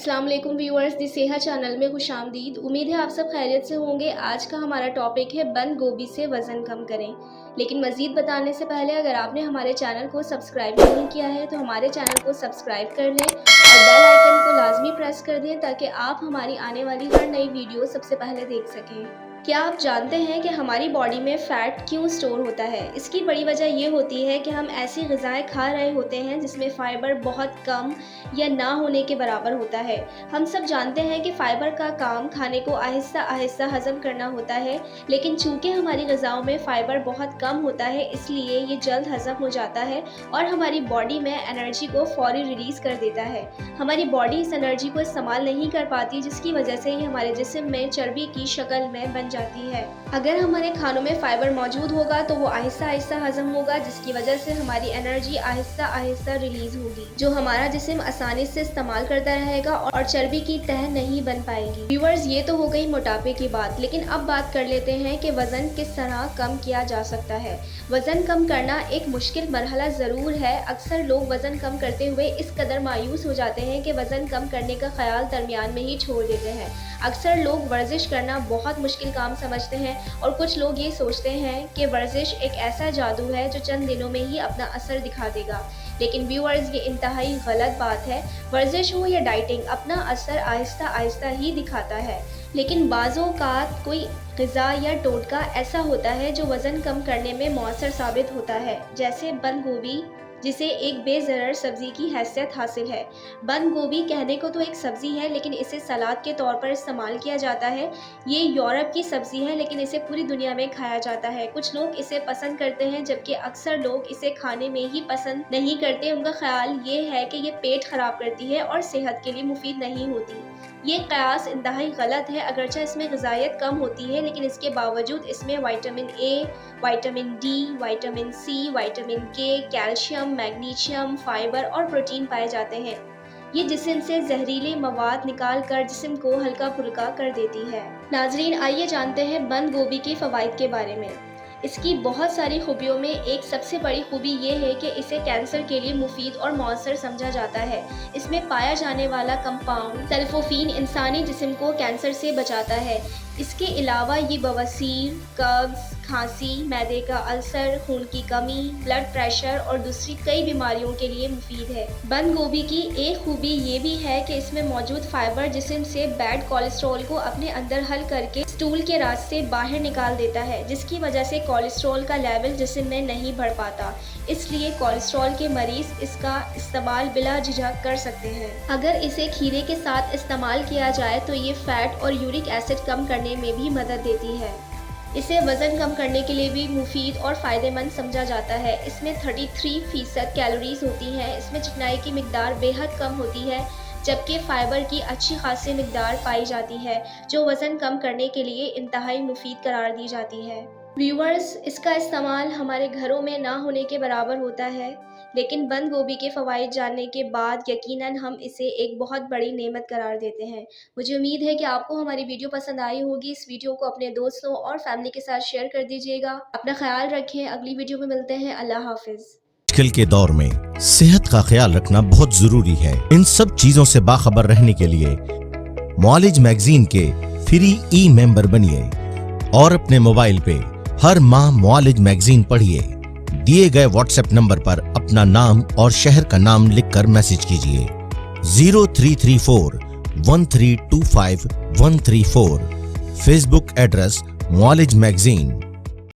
अस्सलाम वालेकुम व्यूअर्स, दी सेहा चैनल में खुश आमदीद। उम्मीद है आप सब खैरियत से होंगे। आज का हमारा टॉपिक है बंद गोभी से वज़न कम करें। लेकिन मज़ीद बताने से पहले अगर आपने हमारे चैनल को सब्सक्राइब नहीं किया है तो हमारे चैनल को सब्सक्राइब कर लें और बेल आइकन को लाजमी प्रेस कर दें ताकि आप हमारी आने वाली हर नई वीडियो सबसे पहले देख सकें। क्या आप जानते हैं कि हमारी बॉडी में फ़ैट क्यों स्टोर होता है? इसकी बड़ी वजह ये होती है कि हम ऐसी ग़िज़ाएँ खा रहे होते हैं जिसमें फ़ाइबर बहुत कम या ना होने के बराबर होता है। हम सब जानते हैं कि फ़ाइबर का काम खाने को आहिस्ता आहिस्ता हज़म करना होता है, लेकिन चूँकि हमारी ग़िज़ाओं में फ़ाइबर बहुत कम होता है इसलिए ये जल्द हज़म हो जाता है और हमारी बॉडी में एनर्जी को फ़ौरी रिलीज़ कर देता है। हमारी बॉडी इस एनर्जी को इस्तेमाल नहीं कर पाती, जिसकी वजह से ये हमारे जिस्म में चर्बी की शक्ल में बन जाती है। अगर हमारे खानों में फ़ाइबर मौजूद होगा तो वो आहिस्ता आहिस्ता हज़म होगा, जिसकी वजह से हमारी एनर्जी आहिस्ता आहिस्ता रिलीज़ होगी, जो हमारा जिस्म आसानी से इस्तेमाल करता रहेगा और चर्बी की तह नहीं बन पाएगी। व्यूअर्स, ये तो हो गई मोटापे की बात, लेकिन अब बात कर लेते हैं कि वज़न किस तरह कम किया जा सकता है। वज़न कम करना एक मुश्किल मरहला ज़रूर है। अक्सर लोग वज़न कम करते हुए इस कदर मायूस हो जाते हैं कि वज़न कम करने का ख्याल दरमियान में ही छोड़ देते हैं। अक्सर लोग वर्जिश करना बहुत मुश्किल काम समझते हैं और कुछ लोग ये सोचते हैं कि वर्जिश एक ऐसा जादू है जो चंद दिनों में ही अपना असर दिखा देगा। लेकिन व्यूअर्स, ये इंतहाई गलत बात है। वर्जिश हो या डाइटिंग, अपना असर आहिस्ता आहिस्ता ही दिखाता है, लेकिन बाज़ों का कोई ग़िज़ा या टोटका ऐसा होता है जो वज़न कम करने में मौसर साबित होता है, जैसे बंद गोभी, जिसे एक बेज़रर सब्ज़ी की हैसियत हासिल है। बंद गोभी कहने को तो एक सब्ज़ी है, लेकिन इसे सलाद के तौर पर इस्तेमाल किया जाता है। ये यूरोप की सब्ज़ी है, लेकिन इसे पूरी दुनिया में खाया जाता है। कुछ लोग इसे पसंद करते हैं, जबकि अक्सर लोग इसे खाने में ही पसंद नहीं करते। उनका ख्याल ये है कि ये पेट ख़राब करती है और सेहत के लिए मुफीद नहीं होती। ये क़यास इंतहाई गलत है। अगरचे इसमें ग़िज़ाइयत कम होती है, लेकिन इसके बावजूद इसमें vitamin A, vitamin D, vitamin C, vitamin K, calcium, magnesium, fibre और प्रोटीन पाए जाते हैं। ये जिस्म से जहरीले मवाद निकाल कर जिस्म को हल्का फुल्का कर देती है। नाज़रीन, आइए जानते हैं बंद गोभी के फ़वाइद के बारे में। इसकी बहुत सारी खूबियों में एक सबसे बड़ी खूबी ये है कि इसे कैंसर के लिए मुफीद और मौसर समझा जाता है। इसमें पाया जाने वाला कंपाउंड सल्फोफीन इंसानी जिस्म को कैंसर से बचाता है। इसके अलावा ये बवासीर, कब्ज़, खांसी, मैदे का अल्सर, खून की कमी, ब्लड प्रेशर और दूसरी कई बीमारियों के लिए मुफीद है। बंद गोभी की एक खूबी ये भी है कि इसमें मौजूद फाइबर जिस्म से बैड कोलेस्ट्रॉल को अपने अंदर हल करके स्टूल के रास्ते बाहर निकाल देता है, जिसकी वजह से कोलेस्ट्रॉल का लेवल जिस्म में नहीं बढ़ पाता। इसलिए कोलेस्ट्रॉल के मरीज़ इसका इस्तेमाल बिला झिझक कर सकते हैं। अगर इसे खीरे के साथ इस्तेमाल किया जाए तो ये फ़ैट और यूरिक एसिड कम करने में भी मदद देती है। इसे वज़न कम करने के लिए भी मुफीद और फ़ायदेमंद समझा जाता है। इसमें 33% कैलोरीज़ होती हैं। इसमें चिकनाई की मिकदार बेहद कम होती है, जबकि फ़ाइबर की अच्छी खासी मिकदार पाई जाती है, जो वज़न कम करने के लिए इंतहाई मुफीद करार दी जाती है। व्यूअर्स, इसका इस्तेमाल हमारे घरों में ना होने के बराबर होता है, लेकिन बंद गोभी के फ़वाइद जानने के बाद यकीनन हम इसे एक बहुत बड़ी नेमत करार देते हैं। मुझे उम्मीद है कि आपको हमारी वीडियो पसंद आई होगी। इस वीडियो को अपने दोस्तों और फैमिली के साथ शेयर कर दीजिएगा। अपना ख्याल रखें। अगली वीडियो में मिलते हैं। अल्लाह हाफिज़। आजकल के दौर में सेहत का ख्याल रखना बहुत जरूरी है। इन सब चीजों से बाखबर रहने के लिए मुआलिज मैगजीन के फ्री ई मेंबर बनिए और अपने मोबाइल पे हर माह मुआलिज मैगजीन पढ़िए। दिए गए व्हाट्सएप नंबर पर अपना नाम और शहर का नाम लिखकर मैसेज कीजिए 0334 1325 134। फेसबुक एड्रेस मुआलिज मैगजीन।